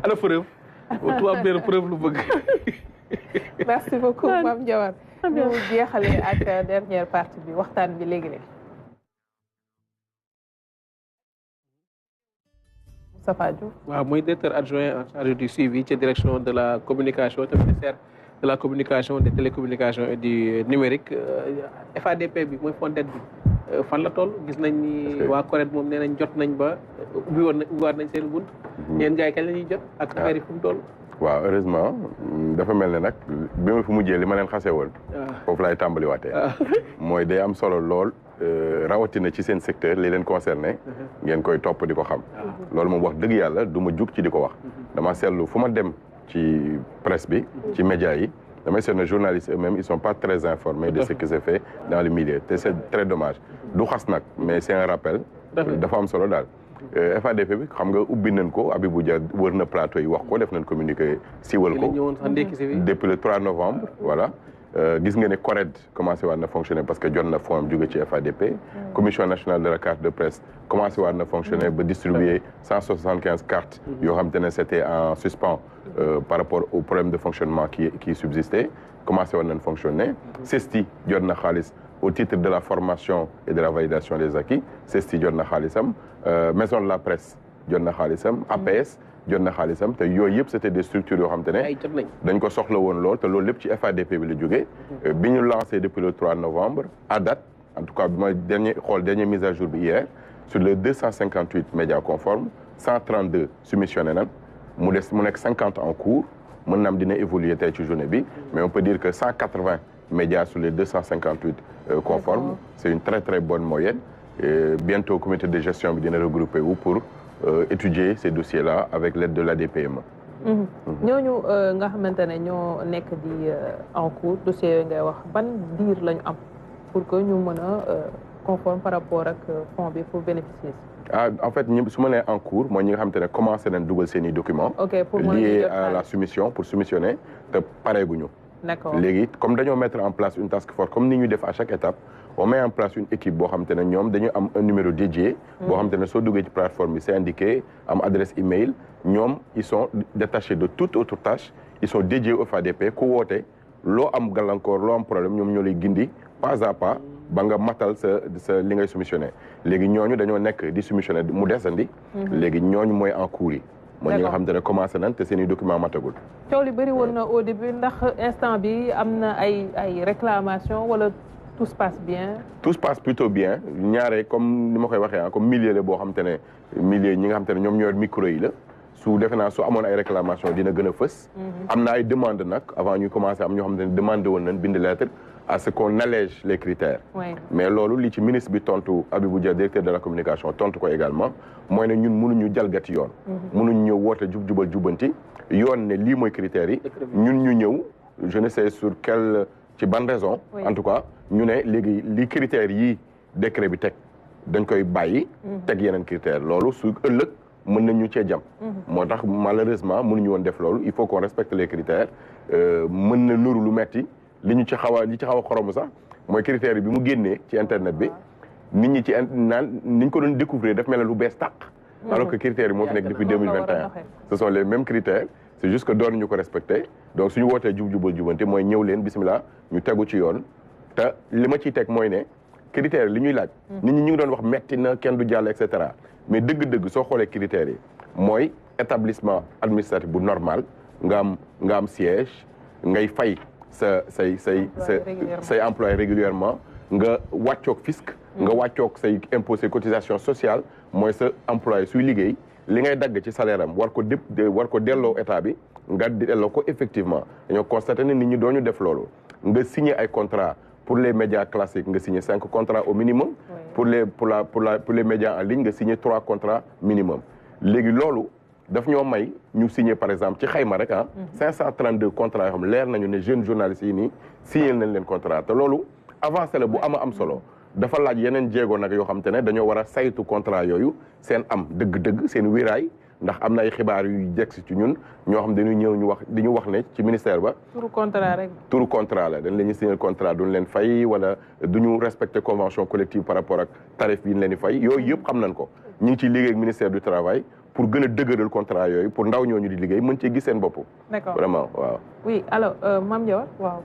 ana preuve tubaab benn preuve lu bëgg. merci beaucoup Mame Ndiawar ñu jeexalee ak dernière partie bi waxtaan bi léegi-léegi. Moustapha Diouf. waaw mooy directeur adjoint en charge du suivi ci direction de la communication te ministère de la communication des télécommunications et du numérique FADP bi mooy FONDED bi fan la toll gis nañ ni waa CORED moom nee nañ jot nañ ba ubbiwaat nañ seen bunt. yéen gars yi kañ la ñuy jot ak affaire yi fu mu toll. waaw heureusement dafa mel ne nag bi ma fi mujjee li ma leen xasee woon. foofu laay tàmbaliwaatee. mooy day am solo lool rawatina ci seen secteur li leen concerné. ngeen koy topp di ko xam. loolu moom wax dëgg yàlla du ma jug ci di ko wax. dama seetlu fu ma dem ci presse bi. ci média yi damay seetlu ne journalistes eux-mêmes ils sont pas très informés de ce qui se fait dans le milieu te c'est très dommage du xas nag mais c'est un rappel. dafa am solo daal. FADP bi xam nga ubbi nañ ko Abibou Dia wër na plateau yi wax ko def nañ communiqué siiwal ko depuis le 3 novembre voilà gis nga ne CORED commencé waat na fonctionner parce que jot na fonds jóge ci FADP commission nationale de la carte de presse commencé waat na fonctionner ba distribuer 175 cartes yoo xam te ne c'était en suspens par rapport au problème de fonctionnement qui subsistait commencé waat nañ fonctionner CESTI jot na xaalis au titre de la formation et de la validation des acquis CESTI jot na xaalisam maison de la presse jot na xaalisam APS jot na xaalisam te yooyu yëpp c'était des structures yoo xam te ne dañ ko soxla woon lool te loolu lépp ci FADP bi la jógee bi ñu lancé depuis le 3 novembre à date en tout cas bi ma dernière mise à jour bi hier sur les 258 médias conformes 132 soumissionné nan mu nekk 50 en cours mën na am dina évoluer tey ci journée bi mais on peut dire que 180 médias sur les 258 conformes c'est une très très bonne moyenne et bientôt comité de gestion bi dina regrouper wu pour étudier ces dossiers-là avec l'aide de l'ADPME. ñooñu nga xamante ne ñoo nekk di en cours dossiers yooyu ngay wax ban diir lañu am pour que ñu mën a conforme par rapport ak fonds bi pour bénéficier. En fait su ma nee en cours mooy ñi nga xamante ne commencé nañ dugal seen i documents. liés à la soumission pour soumissionner te pareeguñu. D'accord léegi comme dañoo mettre en place une task force comme ni ñu def à chaque étape on met en place une équipe boo xamante ne ñoom dañu am un numéro dédié. boo xamante ne soo duggee ci plateforme bi c'est indiqué am adresse email ñoom ils sont détachés de toute autre tâche ils sont dédiés au FADP ku woote loo am gàllankoor loo am problème ñoom ñoo lay gindi pas à pas ba nga matal sa li ngay soumissionné léegi ñooñu dañoo nekk di soumissionné mu desandi. léegi ñooñu mooy en cours yi. mooy ñi nga xamante ne commencé nañ te seen i document matagul. coow li bëri woon na au début ndax instant bi am na ay réclamations wala tout se passe bien. tout se passe plutôt bien ñaare comme ni ma koy waxee comme milieu la boo xamante ne milieu ñi nga xamante ne ñoom ñoo micro yi la su defe naa su amoon ay réclamations dina gën a fës. am na ay demandes nag avant ñu commencé am ñoo xamante ne demandé woon nañ bind lettre à ce qu'on allège les critères. mais loolu li ci ministre bi tontu Abibou Dia directeur de la communication tontu ko également mooy ne ñun mënuñu jalgati yoon. mënuñu ñëw woote jubal jubanti yoon ne lii mooy critères yi. ñun ñu ñëw je ne sais sur quelle ci ban raison. en tout cas ñu ne léegi li critères yi décret bi teg dañ koy bàyyi. teg yeneen critères loolu su ëllëg mën nañu cee jam. moo tax malheureusement mënuñu woon def loolu il faut qu'on respecte les critères mën na nuru lu metti li ci xaw a xoromu sax mooy critères bi mu génnee ci internet bi nit ñi niñ ko doon découvrir daf mel ne lu bees tàq. alors que critères yi moo fi nekk depuis 2021 ce sont les mêmes critères c'est juste que doon ñu ko respecter donc suñu wootee jubal jubante mooy ñëw leen bismillah ñu tegu ci yoon te li ma ciy teg mooy ne critères li ñuy laaj nit ñi ñu ngi doon wax metti na kenn du jàll et cetera mais dëgg-dëgg soo xoolee critères yi mooy établissement administratif bu normal nga am siège ngay fay say employé régulièrement nga wàccoog fisc nga wàccoog say impôt say cotisation sociale mooy sa employé suy liggéey li ngay dagg ci salaire am war ko delloo état bi nga delloo ko effectivement dañoo constaté ne nit ñi dooñu def loolu nga signé ay contrat pour les médias classiques nga signé 5 contrats au minimum pour les médias en ligne nga signé 3 contrats minimum léegi loolu daf ñoo may ñu signé par exemple ci xayma rek 532 contrats yoo xam leer nañu ne jeunes journalistes yi nii signé nañ leen contrat te loolu avancé la bu am solo dafa laaj yeneen jéego nag yoo xam te ne dañoo war a saytu contrat yooyu seen am dëgg-dëgg seen wéraay ndax am na ay xibaar yu jegsi ci ñun ñoo xam dañuy ñëw ñu wax ne ci ministère ba turu contrat rek turu contrat la dañ leen ñu signé contrat duñ leen fay wala duñu respecter convention collective par rapport ak tarif yi ñu leen di fay yooyu yëpp xam nañ ko ñu ngi ciy liggéey ak ministère du travail pour gën a dëgëral contrat yooyu pour ndaw ñooñu di liggéey mën cee gis seen bopp. d'accord vraiment waaw. oui alors Mame Dior. waaw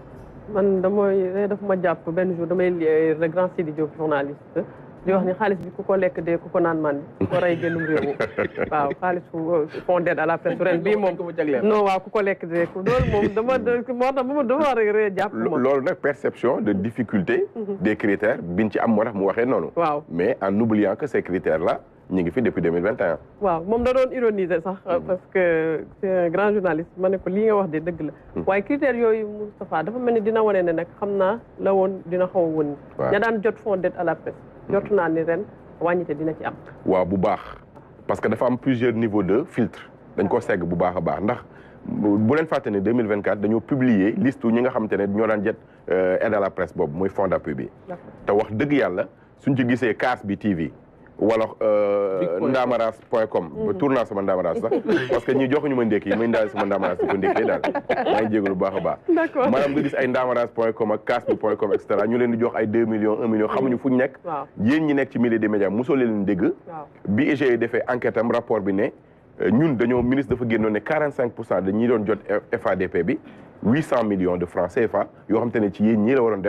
man daf ma jàpp benn jour damay lire le grand Sidi Diop journaliste di wax ni xaalis bi ku ko lekk de ku ko naan man ku ko rey génnum réew waaw xaalis fond d'aide à la presse ren bii moom non waaw ku ko lekk de loolu moom moo tax dama war a jàpp loolu nag perception de difficulté des critères biñ ci am moo tax mu waxee noonu waaw mais en oubliant que ces critères là ñu ngi fi depuis 2021 waaw moom da doon ironiser sax parce que c'est un grand journaliste ma ne ko lii nga wax de dëgg la waaye critères yooyu Moustapha dafa mel ni dina wane ne nag xam naa la woon dina xaw a woon ña daan jot fond d'aide à la presse jotu naa ni ren wàññite dina ci am waaw bu baax parce que dafa am plusieurs niveaux de filtre dañ ko segg bu baax a baax ndax bu leen fàtte ne 2024 dañoo publier liste ñi nga xamante ne ñoo daan jet aide à la presse boobu mooy fond d'appui bi te wax dëgg yàlla suñ ci gisee Kaas bi TV wala ndamaras.com tour naa sama ndamaras sax parce que ñi joxuñu ma ndékki may ndaal sama ndamaras di ko ndékkee daal maa ngi jégalu bu baax a baax maanaam nga gis ay ndamaras.com ak kasbi.com et cetera ñu leen di jox ay 2 millions 1 million xamuñu fu ñu nekk yéen ñi nekk ci milieu des médias mosoo leen dégg bi IGE defee enquête am rapport bi ne ñun dañoo ministre dafa génnoon ne 45% de ñi doon jot FADP bi 800 millions de francs CFA yoo xam te ne ci yéen ñii la waroon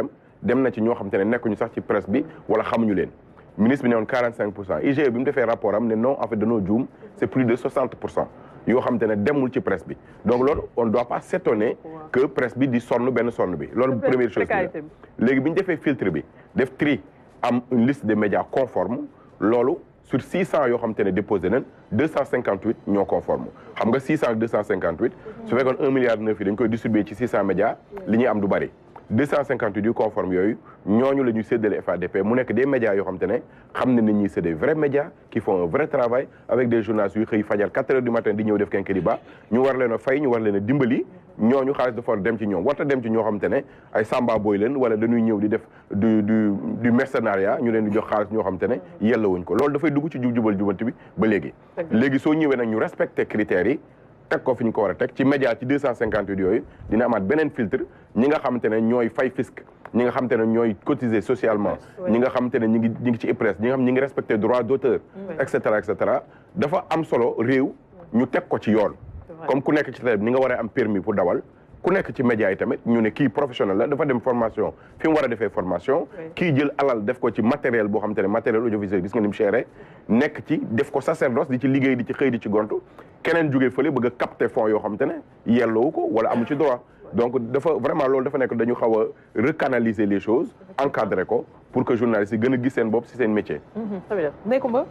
dem na ci ñoo xam te ne nekkuñu sax ci presse bi wala xamuñu leen ministre bi ne woon 45% IGE bi mu defee rapport am ne non en fait dañoo juum c'est plus de 60% yoo xam te ne demul ci presse bi donc loolu on doit pas s'étonner que presse bi di sonn benn sonn bi loolu première chose bi léegi bi ñu defee filtre bi def tri am une liste de médias conforme loolu sur 600 yoo xam te ne déposé nañ 258 ñoo conforme xam nga 600 ak 258 su fekkoon 1 milliard 9 yi dañ koy distribuer ci 600 médias li ñuy am du bari 258 yu conforme yooyu ñooñu la ñuy séddale FADP mu nekk des médias yoo xam te ne xam ne nit ñi c'est des vrais médias qui font un vrai travail avec des journalistes yu xëy fajar 4 heures du matin di ñëw def Kénkeliba ñu war leen a fay ñu war leen a dimbali ñooñu xaalis dafa war dem ci ñoom warta dem ci ñoo xam te ne ay samba boy leen wala dañuy ñëw di def du mercenariat ñu leen di jox xaalis ñoo xam te ne yellawuñ ko loolu dafay dugg ci jubal jubanti bi ba léegi soo ñëwee nag ñu respecté critères yi teg ko fi ñu ko war a teg ci média ci 258 yooyu dina amaat beneen filtre ñi nga xamante ne ñooy fay fisc ñi nga xamante ne ñooy cotiser socialement ñi nga xamante ne ñi ngi ci IPRES ñi nga xam ñi ngi respecté droit d'auteur et cetera dafa am solo réew ñu teg ko ci yoon comme ku nekk ci télé bi ni nga war a am permis pour dawal ku nekk ci média yi tamit ñu ne kii professionnel la dafa dem formation fi mu war a defee formation kii jël alal def ko ci matériel boo xamante ne matériel audiovisuel gis nga ni mu chéré nekk ci def ko sacerdoce di ci liggéey di ci xëy di ci gontu keneen jógee fële bëgg a capter fonds yoo xamante ne yelloowu ko wala amu ci droit donc dafa vraiment loolu dafa nekk dañu xaw a recanaliser les choses encadrer ko pour que journalistes yi gën a gis seen bopp si seen métier. Ndeykumba.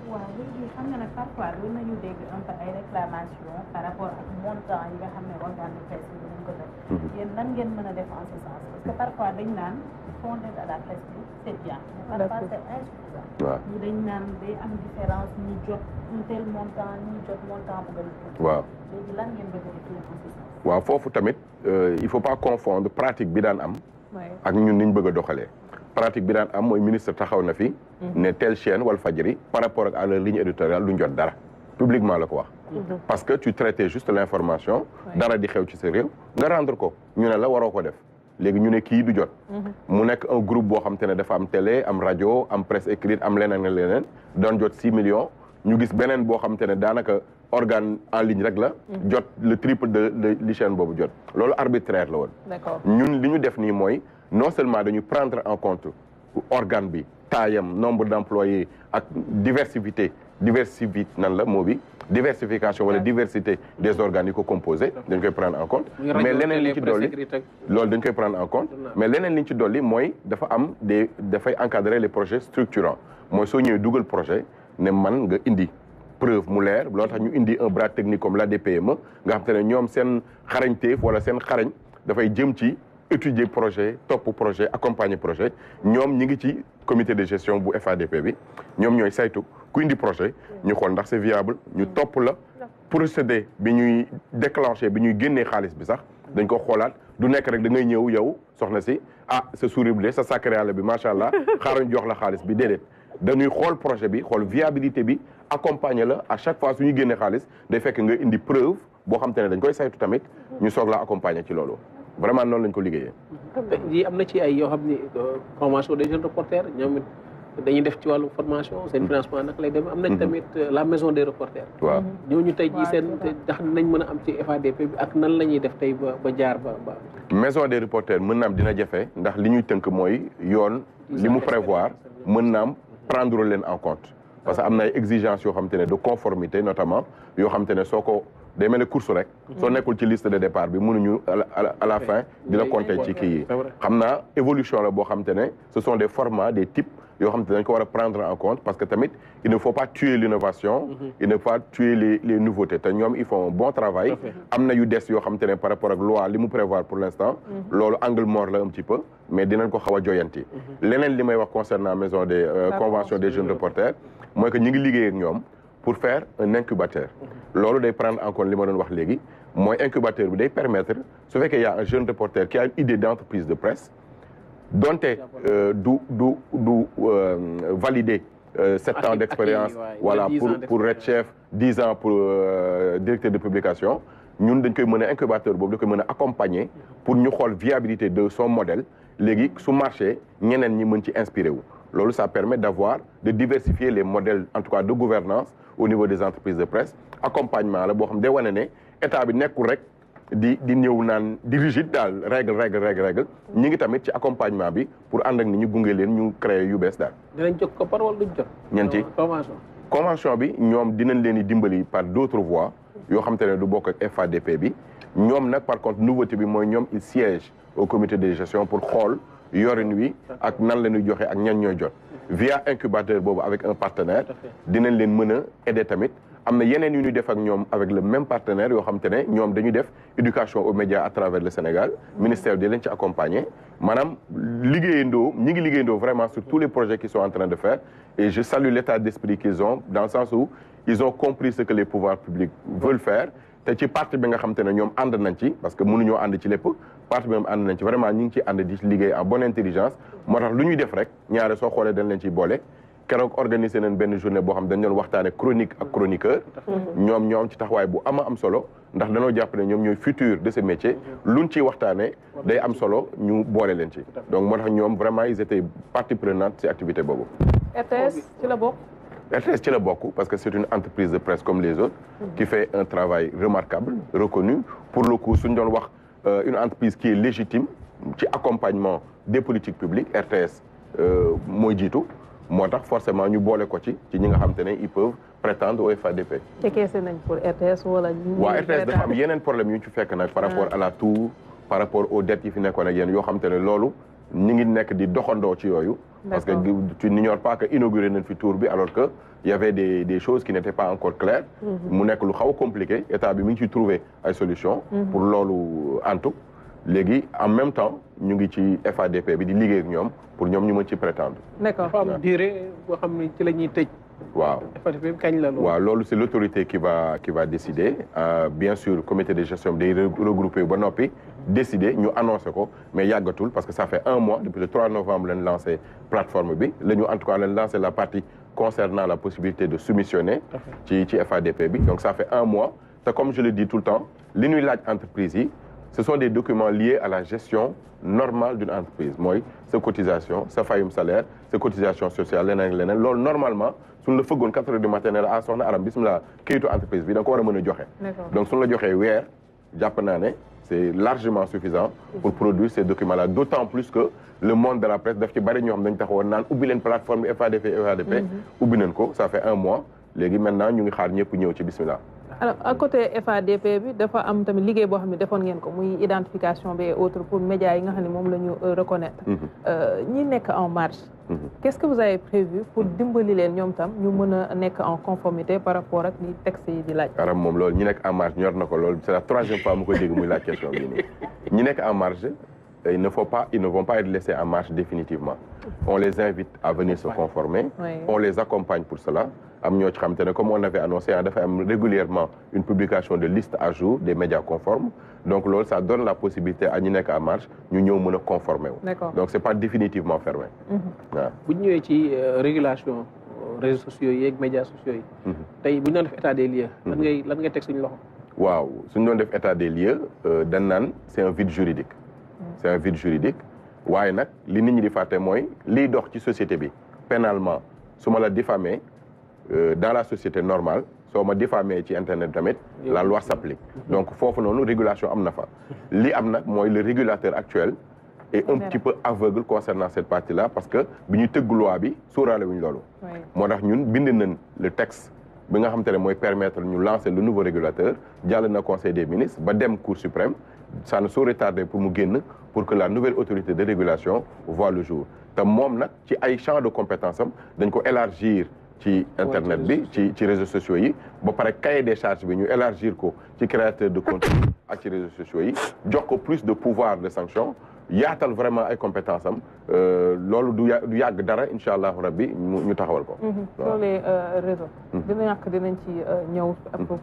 waaw léegi xam nga nag parfois lu nañu dégg un peu ay réclamations par rapport ak montant yi nga xam ne organe de presse yi dinañ ko def. yéen lan ngeen mën a def en ce sens parce que parfois dañ naan fond d'aide à la presse bi c'est bien mais parfois c'est insuffisant. waaw ñu dañ naan day am différence ñu jot un tel montant ñu jot montant bu gën a. waaw léegi lan ngeen bëgg a def en ce sens. waaw foofu tamit il faut pas confondre pratique bi daan am. ak ñun niñ bëgg a doxalee. pratique bi daan am mooy ministre taxaw na fi. ne telle chaîne Walfadjri par rapport ak à leur ligne éditoriale duñ jot dara publiquement la ko wax. parce que tu traitais juste l'information. dara di xew ci sa réew nga rendre ko ñu ne la waroo ko def léegi ñu ne kii du jot. mu nekk un groupe boo xam te ne dafa am télé am rajo am presse écrite am leneen ak leneen doon jot 6 millions ñu gis beneen boo xam te ne daanaka organe en ligne rek la. jot le triple de li chaîne boobu jot loolu arbitraire la woon. ñun li ñu def nii mooy. non seulement dañu prendre en compte organe bi taayam nombre d'employés ak diversité nan la moo bi diversification wala diversité des organes yi ko composé dañ koy prendre en compte mais leneen li ci dolli loolu dañ koy prendre en compte mais leneen li ci dolli mooy dafa am dafay encadrer les projets structurants mooy soo ñëwee dugal projet ne man nga indi preuve mu leer loolu tax ñu indi un bras technique comme l'ADPME nga xam te ne ñoom seen xarañteef wala seen xarañ dafay jëm ci étudier projet topp projet accompagner projet ñoom ñi ngi ci comité de gestion bu FADP bi ñoom ñooy saytu ku indi projet ñu xool ndax c'est viable ñu topp la procédé bi ñuy déclenché bi ñuy génnee xaalis bi sax dañ ko xoolaat du nekk rek da ngay ñëw yow soxna si sa sourire bi sa sacré yàlla bi macha allah xaaruñ jox la xaalis bi déedéet dañuy xool projet bi xool viabilité bi accompagner la à chaque fois su ñu génnee xaalis day fekk nga indi preuve boo xam te ne dañ koy saytu tamit ñu soog la accompagner ci loolu vraiment noonu lañ ko liggéeyee. yi am na ci ay yoo xam ni convention des jeunes reporters ñoom it dañuy def ci wàllu formation seen financement nag lay dem am nañ tamit la maison des reporters. waaw ñooñu tey jii seen ndax nañ mën a am ci FADP bi ak nan la ñuy def tey ba jaar ba. maison des reporters mën na am dina jafe ndax li ñuy tënk mooy yoon li mu prévoir mën na am prendre leen en compte parce que am na ay exigences yoo xamante ne de conformité notamment yoo xamante ne soo ko day mel ne course rek soo nekkul ci liste de départ bi mënuñu à la fin di la compter ci kii yi xam naa évolution la boo xamante ne ce sont des formats des types yoo xamante ne dañ ko war a prendre en compte parce que tamit il ne faut pas tuer l'innovation il ne faut pas tuer les nouveautés te ñoom ils font un bon travail am na yu des yoo xamante ne par rapport ak loi li mu prévoir pour l'instant loolu angle mort la un petit peu mais dinañ ko xaw a joyanti leneen li may wax concernant maison des convention des jeunes reporters mooy que ñu ngi liggéey ak ñoom pour faire un incubateur loolu day prendre en compte li ma doon wax léegi mooy incubateur bi day permettre su fekkee y a un jeune reporter qui a une idée d'entreprise de presse donte du valider 7 ans d'expérience voilà pour être chef 10 ans pour directeur de publication ñun dañ koy mën a incubateur boobu da koy mën a accompagner pour ñu xool viabilité de son modèle léegi su marché ñeneen ñi mën ci inspiré wu loolu ça permet de diversifier les modèles en tout cas de gouvernance au niveau des entreprises de presse accompagnement la boo xam day wane ne état bi nekkul rek di ñëw naan di rigide daal règle ñi ngi tamit ci accompagnement bi pour ànd ak ni ñu gunge leen ñu créer yu bees daal. dinañ jóg ko par wala duñ jot. ñeenti convention bi ñoom dinañ leen di dimbali par d'autres voies yoo xam te ne du bokk ak FADP bi ñoom nag par contre nouveauté bi mooy ñoom ils siègent au comité de gestion pour xool yorin wi ak nan la ñuy joxe ak ñan ñooy jot via incubateur boobu avec un partenaire dinañ leen mën a aider tamit am na yeneen yu ñuy def ak ñoom avec le même partenaire yoo xam te ne ñoom dañuy def éducation aux médias à travers le Sénégal ministère di leen ci accompagner maanaam ñi ngi liggéeyandoo vraiment sur tous les projets qu'ils sont en train de faire et je salue l'état d'esprit qu'ils ont dans le sens où ils ont compris ce que les pouvoirs publics veulent faire te ci parti bi nga xam te ne ñoom ànd nañ ci parce que mënuñoo ànd ci lépp parti bi ñoom ànd nañ ci vraiment ñu ngi ci ànd di liggéey en bonne intelligence moo tax lu ñuy def rek ñaare soo xoolee dañ leen ciy boole keroog organisé nañ benn journée boo xam dañ doon waxtaane chronique ak chroniqueur ñoom ci taxawaay bu am solo ndax dañoo jàpp ne ñoom ñooy futur de ce métier luñ ciy waxtaane day am solo ñu boole leen ci donc moo tax ñoom vraiment ils étaient partie prenante ci activité boobu RTS ci la bokk RTS ci la bokk parce que c'est une entreprise de presse comme les autres qui fait un travail remarquable reconnu pour le coup suñ doon wax une entreprise qui est légitime ci accompagnement des politiques publiques RTS mooy jiitu moo tax forcément ñu boole ko ci ñi nga xam te ne ils peuvent prétendre au FADP. te keese nañ pour RTS wala. waaw RTS dafa am yeneen problème yu ñu ci fekk nag par rapport à la tour par rapport aux dettes yi fi nekkoon ak yéen yoo xam te ne loolu ñu ngi nekk di doxandoo ci yooyu. parce que tu n'ignores pas que inauguré nañ fi tour bi alors que y avait des choses qui n'étaient pas encore claires. mu nekk lu xaw a compliqué état bi mi ngi ciy trouver ay solutions. pour loolu antu léegi en même temps ñu ngi ci FADP bi di liggéey ak ñoom pour ñoom ñu mën ci prétendre. d'accord dafa am durée boo xam ne ci la ñuy tëj. waaw FADP bi kañ la loolu. waaw loolu c'est l'autorité qui va décider bien sûr comité de gestion day regroupé ba noppi décider ñu annoncé ko mais yàggatul parce que ça fait 1 mois depuis le 3 novembre lañ lancé plateforme bi la ñu en tout cas lañ lancé la partie concernant la possibilité de soumissionner ci FADP bi donc ça fait 1 mois te comme je le dis tout le temps li ñuy laaj entreprise yi ce sont des documents liés à la gestion normale d'une entreprise mooy sa cotisation sa fayum salaire sa cotisation sociale leneen ak leneen loolu normalement suñu la fëggoon 4 heures du matin ne la ah soxna Aram bismillah kayitu entreprise bi da nga ko war a mën a joxe donc suñu la joxee weer jàpp naa ne c'est largement suffisant pour produire ces documents là d'autant plus que le monde de la presse daf ci bari ñoo xam dañu taxawoon naan ubbi leen plateforme bi FADP ubbi nañ ko ça fait 1 mois léegi maintenant ñu ngi xaar ñëpp ñëw ci bismillah alors à côté FADP bi dafa am tamit liggéey boo xam ne defoon ngeen ko muy identification bi et autres pour médias yi nga xam ne moom la ñu reconnaître ñi nekk en marge qu'est-ce que vous avez prévu pour dimbali leen ñoom tam ñu mën a nekk en conformité par rapport ak li texte yi di laaj Aram moom loolu ñi nekk en marge ñor na ko loolu c'est la 3e fois mu koy dégg muy laaj question bi nii ñi nekk en marge ils ne vont pas être laissés en marge définitivement on les invite à venir se conformer on les accompagne pour cela am ñoo ci xam te ne comme on avait annoncé dafa am régulièrement une publication de liste à jour des médias conformes donc loolu ça donne la possibilité à ñi nekk en marge ñu ñëw mën a conformer wu donc c'est pas définitivement fermé waaw bu ñu ñëwee ci régulation réseaux sociaux yi ak médias sociaux yi tey bu ñu doon def état des lieux lan ngay teg suñu loxo waaw suñu doon def état des lieux dañ naan c'est un vide juridique waaye nag li nit ñi di fàtte mooy liy dox ci société bi pénalement su ma la diffamé dans la société normale soo ma diffamé ci internet tamit la loi s'applique donc foofu noonu régulation am na fa li am nag mooy le régulateur actuel est un petit peu aveugle concernant cette partie-là parce que bi ñuy tëgg loi bi sóoraale wuñ loolu moo tax ñun bind nañ le texte bi nga xam te ne mooy permettre ñu lancer le nouveau régulateur jàll na conseil des ministres ba dem cour suprême ça ne saurait tarder pour mu génn pour que la nouvelle autorité de régulation voit le jour te moom nag ci ay champ de compétence am dañ ko élargir ci internet bi ci réseaux sociaux yi ba pare cahier des charges bi ñu élargir ko ci créateur de contenu ak ci réseaux sociaux yi jox ko plus de pouvoir de sanction yaatal vraiment ay compétence am loolu du yàgg dara incha allahu rabbi ñu taxawal ko. sur les réseaux. dinañ ci ñëw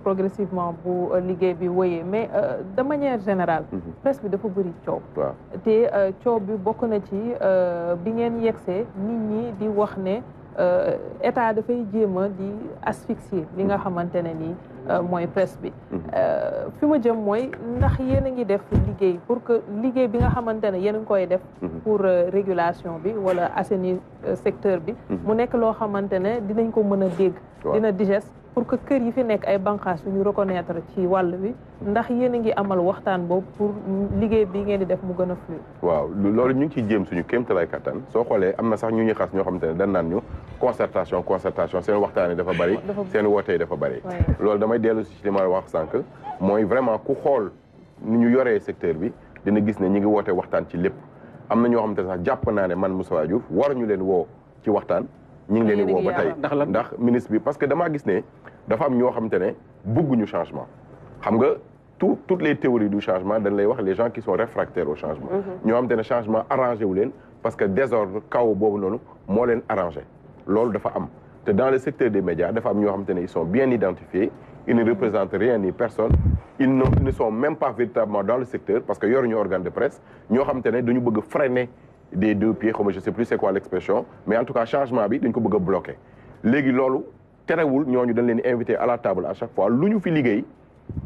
progressivement bu liggéey bi wéyee mais de manière générale. presse bi dafa bëri coow. waaw te coow bi bokk na ci bi ngeen yegsee nit ñi di wax ne état dafay jéem a di asphyxier li nga xamante ne nii mooy presse bi. fi ma jëm mooy ndax yéen a ngi def liggéey pour que liggéey bi nga xamante ne yéen a ngi koy def. pour régulation bi wala assainir secteur bi. mu nekk loo xamante ne dinañ ko mën a dégg. dina digeste pour que kër yi fi nekk ay bànqaas yu ñu reconnaître ci wàll bi ndax yéen a ngi amal waxtaan boobu pour liggéey bi ngeen di def mu gën a fluide. waaw loolu ñu ngi ciy jéem suñu kéemtalaay kattan soo xoolee am na sax ñu ñuy xas ñoo xamante ne dañ naan ñu concertation seen waxtaan yi dafa bari. seen woote yi dafa bari. loolu damay dellu si li ma wax sànq mooy vraiment ku xool ni ñu yoree secteur bi dina gis ne ñi ngi woote waxtaan ci lépp am na ñoo xamante ne sax jàpp naa ne man Moustapha Diouf war ñu leen woo ci waxtaan. ñu ngi leen di woo ba tey ndax ministre bi parce que damaa gis ne dafa am ñoo xamante ne bëgguñu changement xam nga toutes les théories du changement dañ lay wax les gens qui sont réfractaires au changement ñoo xamante ne changement arrangé wu leen parce que désordre chaos boobu noonu moo leen arrangé loolu dafa am te dans le secteur des médias dafa am ñoo xamante ne ils sont bien identifiés ils ne représentent rien ni personne ils ne sont même pas véritablement dans le secteur parce que yoruñu organe de presse ñoo xamante ne dañu bëgg freiner des deux pieds comme je sais plus c'est quoi l'expression mais en tout cas changement bi dañ ko bëgg a bloquer léegi loolu terewul ñooñu dañ leen invité à la table à chaque fois lu ñu fi liggéey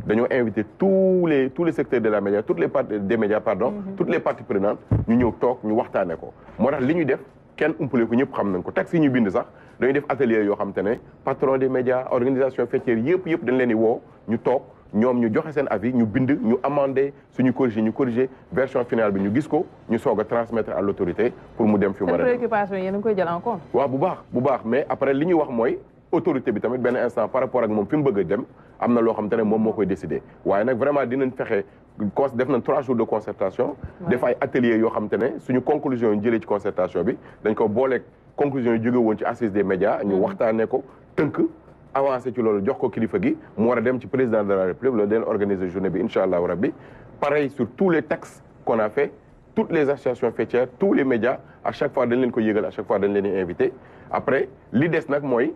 dañoo invité tous les secteurs de la média toutes les parties des médias pardon toutes les parties prenantes ñu ñëw toog ñu waxtaane ko moo tax li ñuy def kenn umpale ko ñëpp xam nañ ko texte yi ñu bind sax dañuy def atelier yoo xam te ne patron des médias organisation faîtière yëpp dañ leen di woo ñu toog ñoom ñu joxe seen avis ñu bind ñu amendé suñu corriger version finale bi ñu gis ko ñu soog a transmettre à l'autorité pour mu dem fi mu war a dem. préoccupation yéen a ngi koy jël en compte. waaw bu baax mais après li ñuy wax mooy autorité bi tamit benn instant par rapport ak moom fi mu bëgg a dem am na loo xam te ne moom moo koy décider waaye nag vraiment dinañ fexe def nañ 3 jours de concertation. def ay ateliers yoo xam te ne suñu conclusion yi jëlee ci concertation bi dañ ko booleeg conclusion yi jóge woon ci assise des médias. ñu waxtaanee ko tënk. avancé ci loolu jox ko kilifa gi mu war a dem ci président de la république loolu dañ organiser journée bi incha allahu rabbi pareil sur tous les textes qu'on a fait toutes les associations faîtières tous les médias à chaque fois dañ leen ko yëgal à chaque fois dañ leen di invité après li des nag mooy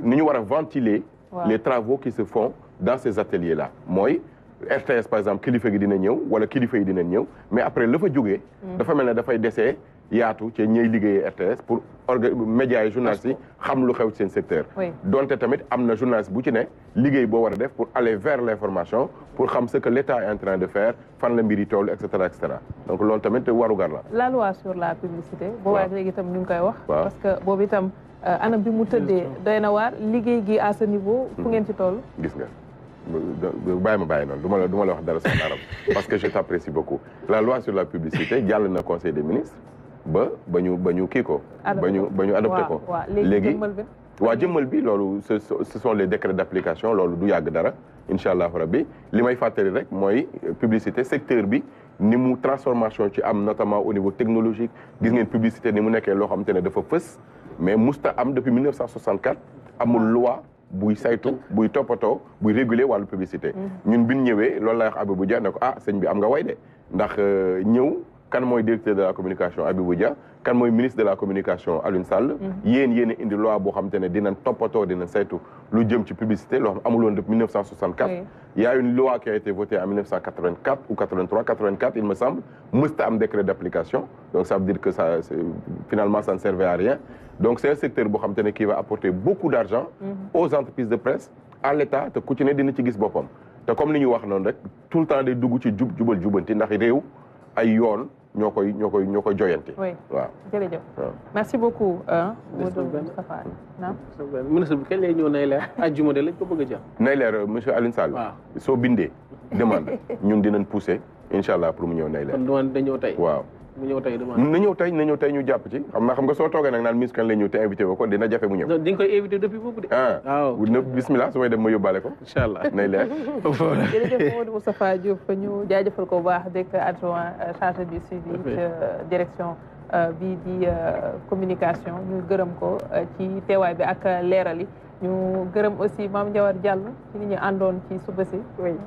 ni ñu war a ventiler les travaux qui se font dans ces ateliers là mooy RTS par exemple kilifa gi dina ñëw wala kilifa yi dina ñëw mais après la fa jógee dafa mel ne dafay desee yaatu ci ñiy liggéeyee RTS pour médias yi journalistes yi xam lu xew ci seen secteur donte tamit am na journaliste bu ci ne liggéey boo war a def pour aller vers l'information pour xam ce que l'État est en train de faire fan la mbir yi toll et cetera donc loolu tamit warugar la loi sur la publicité boobaak léegi itam ñu ngi koy wax parce que boobu itam anam bi mu tëddee doy na waar liggéey gi à ce niveau fu ngeen ci toll gis nga bàyyi noonu du ma la wax dara sa naaram parce que je t'apprécie beaucoup la loi sur la publicité jàll na conseil des ministres ba ñu kii ko ba ñu adopté ko léegi jëmmal bi loolu ce sont les décrets d'application loolu du yàgg dara incha allahu rabbi li may fàttali rek mooy publicité secteur bi ni mu transformation ci am notamment au niveau technologique gis ngeen publicité ni mu nekkee loo xamante ne dafa fës mais musta am depuis 1964 amul loi buy saytu buy toppatoo buy réguler wàllu publicité ñun bi ñu ñëwee loolu lay wax Abibou Dia ne ko sëñ bi am nga way de ndax ñëw kan mooy directeur de la communication Abibou Dia kan mooy ministre de la communication Alioune Sall yéen a indi loi boo xam te ne dinañ toppatoo dinañ saytu lu jëm ci publicité loo xam amuloon depuis 1964 il y a une loi qui a été votée en 1984 ou 84 il me semble mësta am décret d'application donc ça veut dire que ça finalement ça ne servait à rien donc c'est un secteur boo xam te ne qui va apporter beaucoup d'argent aux entreprises de presse à l'État te ku ci ne dina ci gis boppam te comme li ñu wax noonu rek tout le temps day dugg ci jubal jubanti ndax réew ay yoon ñoo koy joyanti. oui waaw jërëjëf. merci beaucoup. Modou Moustapha naam. ministre bi kañ lay ñëw nay leer àjjuma de lañ ko bëgg a jël. nay leer monsieur Alioune Sall. waaw soo bindee demande ñun dinañ pousser incha allah pour mu ñëw nay leer. kon demande da ñëw tey. waaw mu ñëw tey demande. na ñëw tey ñu jàpp ci xam nga soo toogee nag naan ministre kan lay ñëw te invité woo ko dina jafe mu ñëw. di nga koy invité depuis boobu de. waaw bismillah su may dem ma yóbbaale ko. incha allah nay leer. jërëjëf Modou Moustapha Diouf ñu jaajëfal ko bu baax dëkk adjoint chargé du suivi direction bii di communication ñu gërëm ko ci teewaay bi ak leeral yi ñu gërëm aussi Mame Ndiawar Diallo ci ni ñu àndoon ci suba si